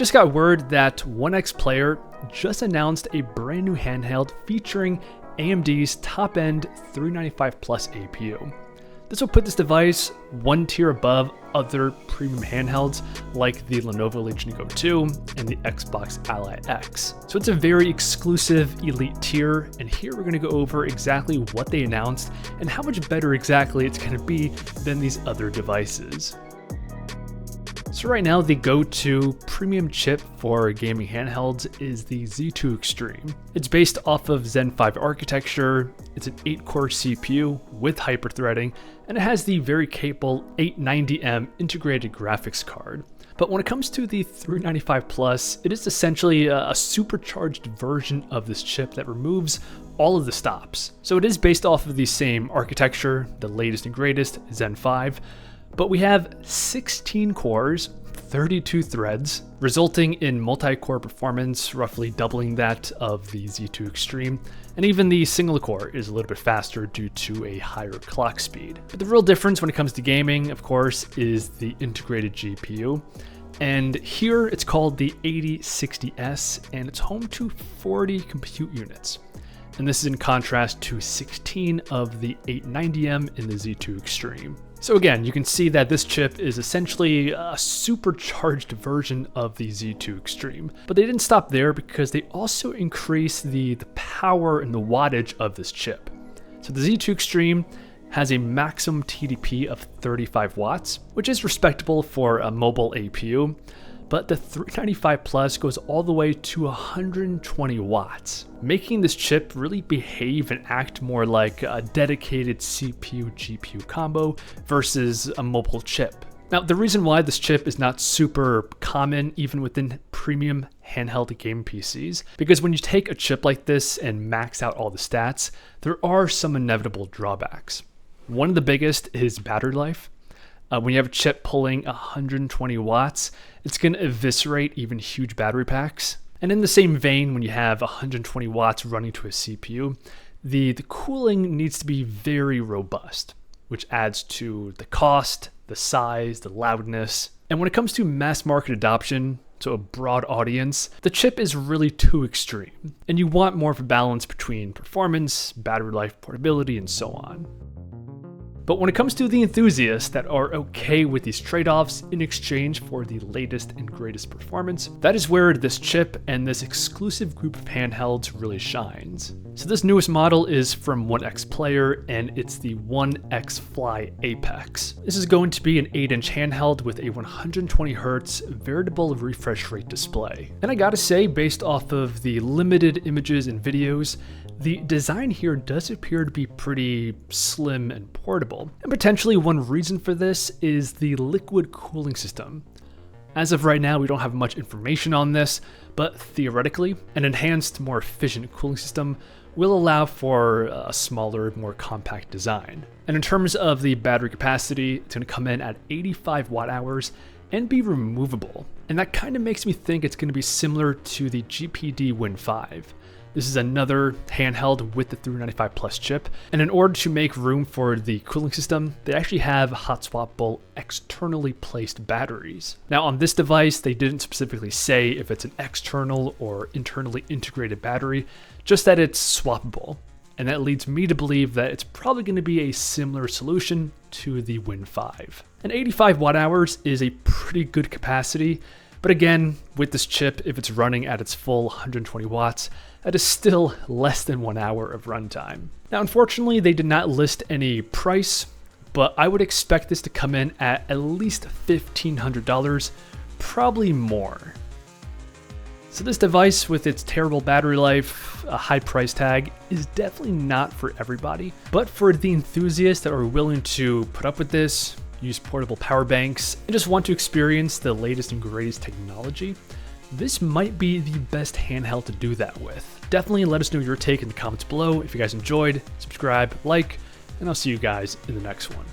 Just got word that Onexplayer just announced a brand new handheld featuring AMD's top-end 395 Plus APU. This will put this device one tier above other premium handhelds like the Lenovo Legion Go 2 and the Xbox Ally X. So it's a very exclusive elite tier, and here we're going to go over exactly what they announced and how much better exactly it's going to be than these other devices. So right now, the go-to premium chip for gaming handhelds is the Z2 Extreme. It's based off of Zen 5 architecture, it's an 8-core CPU with hyperthreading, and it has the very capable 890M integrated graphics card. But when it comes to the 395 Plus, it is essentially a supercharged version of this chip that removes all of the stops. So it is based off of the same architecture, the latest and greatest, Zen 5, but we have 16 cores, 32 threads, resulting in multi-core performance, roughly doubling that of the Z2 Extreme, and even the single core is a little bit faster due to a higher clock speed. But the real difference when it comes to gaming, of course, is the integrated GPU. And here it's called the 8060S, and it's home to 40 compute units. And this is in contrast to 16 of the 890M in the Z2 Extreme. So again, you can see that this chip is essentially a supercharged version of the Z2 Extreme. But they didn't stop there because they also increased the power and the wattage of this chip. So the Z2 Extreme has a maximum TDP of 35 watts, which is respectable for a mobile APU. But the 395 Plus goes all the way to 120 watts, making this chip really behave and act more like a dedicated CPU-GPU combo versus a mobile chip. Now, the reason why this chip is not super common even within premium handheld game PCs, because when you take a chip like this and max out all the stats, there are some inevitable drawbacks. One of the biggest is battery life. When you have a chip pulling 120 watts, it's going to eviscerate even huge battery packs. And in the same vein, when you have 120 watts running to a CPU, the cooling needs to be very robust, which adds to the cost, the size, the loudness. And when it comes to mass market adoption, so a broad audience, the chip is really too extreme. And you want more of a balance between performance, battery life, portability, and so on. But when it comes to the enthusiasts that are okay with these trade-offs in exchange for the latest and greatest performance, that is where this chip and this exclusive group of handhelds really shines. So this newest model is from Onexplayer, and it's the onexfly Apex. This is going to be an 8-inch handheld with a 120Hz variable refresh rate display. And I gotta say, based off of the limited images and videos, the design here does appear to be pretty slim and portable. And potentially one reason for this is the liquid cooling system. As of right now, we don't have much information on this, but theoretically, an enhanced, more efficient cooling system will allow for a smaller, more compact design. And in terms of the battery capacity, it's going to come in at 85 watt hours and be removable. And that kind of makes me think it's going to be similar to the GPD Win 5. This is another handheld with the 395 Plus chip, and in order to make room for the cooling system, they actually have hot swappable externally placed batteries. Now on this device, they didn't specifically say if it's an external or internally integrated battery, just that it's swappable. And that leads me to believe that it's probably going to be a similar solution to the Win 5. And 85 watt hours is a pretty good capacity, but again, with this chip, if it's running at its full 120 watts, that is still less than 1 hour of runtime. Now, unfortunately, they did not list any price, but I would expect this to come in at least $1,500, probably more. So this device, with its terrible battery life, a high price tag, is definitely not for everybody. But for the enthusiasts that are willing to put up with this, use portable power banks, and just want to experience the latest and greatest technology, this might be the best handheld to do that with. Definitely let us know your take in the comments below. If you guys enjoyed, subscribe, like, and I'll see you guys in the next one.